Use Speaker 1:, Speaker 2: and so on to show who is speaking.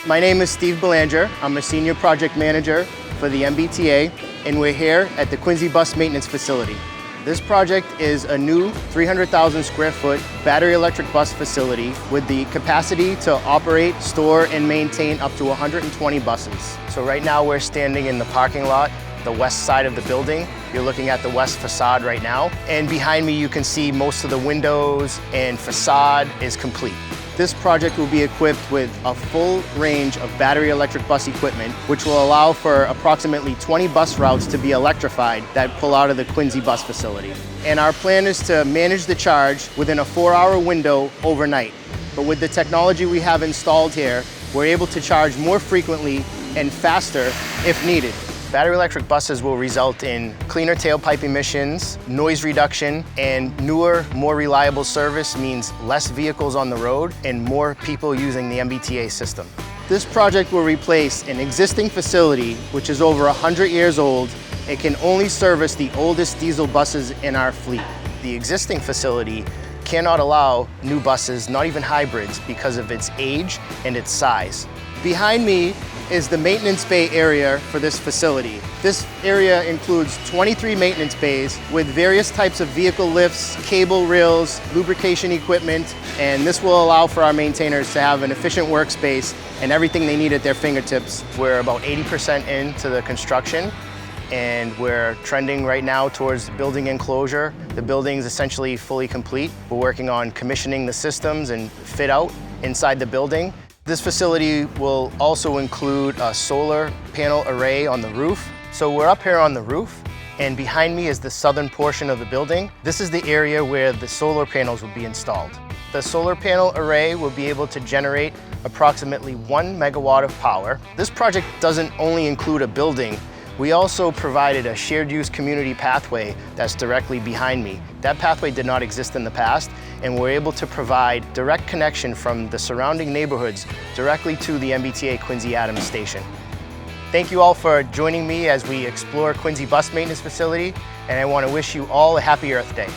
Speaker 1: My name is Steve Belanger. I'm a Senior Project Manager for the MBTA, and we're here at the Quincy Bus Maintenance Facility. This project is a new 300,000 square foot battery electric bus facility with the capacity to operate, store, and maintain up to 120 buses. So right now we're standing in the parking lot, the west side of the building. You're looking at the west facade right now. And behind me you can see most of the windows and facade is complete. This project will be equipped with a full range of battery electric bus equipment, which will allow for approximately 20 bus routes to be electrified that pull out of the Quincy Bus facility. And our plan is to manage the charge within a 4-hour window overnight. But with the technology we have installed here, we're able to charge more frequently and faster if needed. Battery electric buses will result in cleaner tailpipe emissions, noise reduction, and newer, more reliable service means less vehicles on the road and more people using the MBTA system. This project will replace an existing facility which is over 100 years old. It can only service the oldest diesel buses in our fleet. The existing facility cannot allow new buses, not even hybrids, because of its age and its size. Behind me is the maintenance bay area for this facility. This area includes 23 maintenance bays with various types of vehicle lifts, cable reels, lubrication equipment, and this will allow for our maintainers to have an efficient workspace and everything they need at their fingertips. We're about 80% into the construction, and we're trending right now towards building enclosure. The building is essentially fully complete. We're working on commissioning the systems and fit out inside the building. This facility will also include a solar panel array on the roof. So we're up here on the roof, and behind me is the southern portion of the building. This is the area where the solar panels will be installed. The solar panel array will be able to generate approximately 1 megawatt of power. This project doesn't only include a building. We also provided a shared use community pathway that's directly behind me. That pathway did not exist in the past, and we're able to provide direct connection from the surrounding neighborhoods directly to the MBTA Quincy Adams station. Thank you all for joining me as we explore Quincy Bus Maintenance Facility, and I want to wish you all a happy Earth Day.